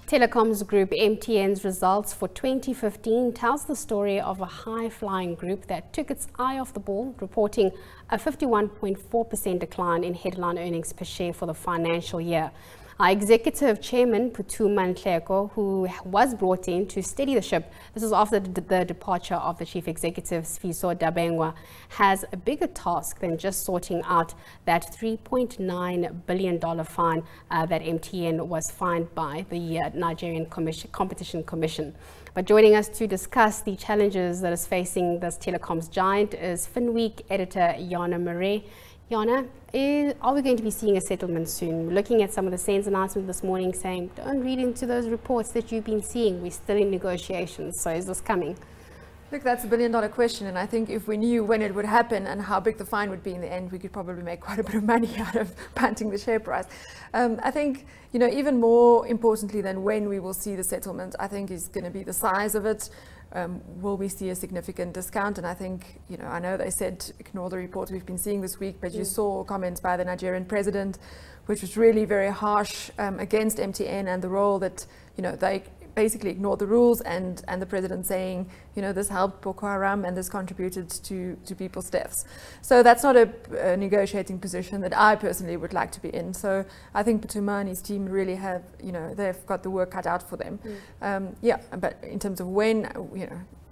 Telecoms group MTN's results for 2015 tells the story of a high-flying group that took its eye off the ball, reporting a 51.4% decline in headline earnings per share for the financial year. Our executive chairman, Phuthuma Nhleko, who was brought in to steady the ship, this is after the departure of the chief executive, Sfiso Dabengwa, has a bigger task than just sorting out that $3.9 billion fine that MTN was fined by the Nigerian Competition Commission. But joining us to discuss the challenges that is facing this telecoms giant is Finweek editor Jana Marais. Jana, are we going to be seeing a settlement soon? We're looking at some of the SENS announcement this morning saying, don't read into those reports that you've been seeing. We're still in negotiations. So is this coming? Look, that's a billion-dollar question, and I think if we knew when it would happen and how big the fine would be in the end, we could probably make quite a bit of money out of punting the share price. I think, even more importantly than when we will see the settlement, I think is going to be the size of it. Will we see a significant discount? And I think, I know they said ignore the reports we've been seeing this week, but you saw comments by the Nigerian president, which was really very harsh against MTN and the role that, they basically ignored the rules, and the president saying, this helped Boko Haram and this contributed to people's deaths. So that's not a negotiating position that I personally would like to be in. So I think Phuthuma and his team really have, they've got the work cut out for them. Yeah, but in terms of when,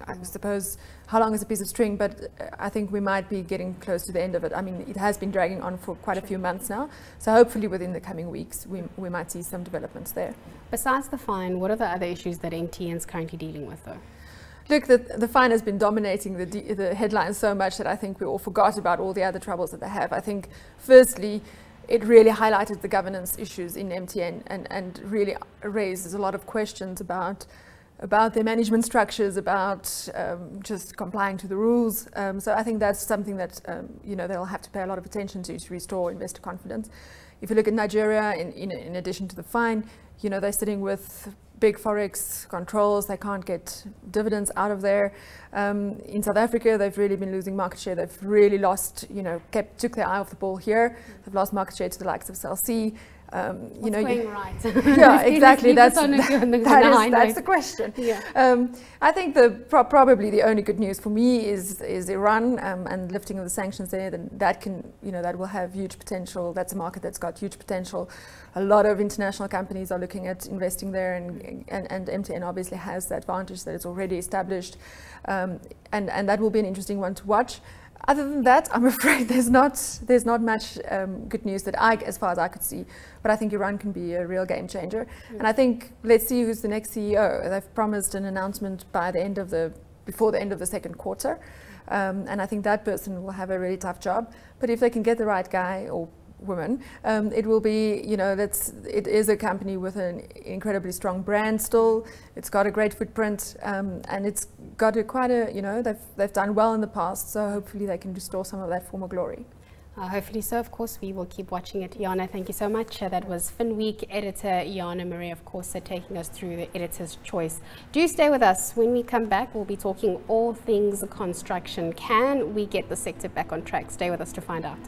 I suppose how long is a piece of string, but I think we might be getting close to the end of it. I mean, it has been dragging on for quite a few months now. So hopefully within the coming weeks, we might see some developments there. Besides the fine, what are the other issues that MTN is currently dealing with, though? Look, the fine has been dominating the headlines so much that I think we all forgot about all the other troubles that they have. I think, firstly, it really highlighted the governance issues in MTN and really raises a lot of questions about their management structures, about just complying to the rules. So I think that's something that they'll have to pay a lot of attention to restore investor confidence. If you look at Nigeria, in addition to the fine, they're sitting with big forex controls. They can't get dividends out of there. In South Africa, they've really been losing market share. They've really lost, took their eye off the ball here. They've lost market share to the likes of Cell C. What's going right? Yeah, exactly. That's the question. Yeah. I think probably the only good news for me is Iran and lifting of the sanctions there. Then that will have huge potential. That's a market that's got huge potential. A lot of international companies are looking at investing there, and MTN obviously has the advantage that it's already established, and that will be an interesting one to watch. Other than that, I'm afraid there's not much good news that as far as I could see. But I think Iran can be a real game changer. And I think let's see who's the next CEO. They've promised an announcement before the end of the second quarter, and I think that person will have a really tough job. But if they can get the right guy or woman, it will be, it is a company with an incredibly strong brand still. It's got a great footprint, and it's got they've done well in the past, so hopefully they can restore some of that former glory. Hopefully so. Of course, we will keep watching it. Jana, thank you so much. That was Finweek editor Jana Marais, of course, taking us through the editor's choice. Do stay with us. When we come back, we'll be talking all things construction. Can we get the sector back on track? Stay with us to find out.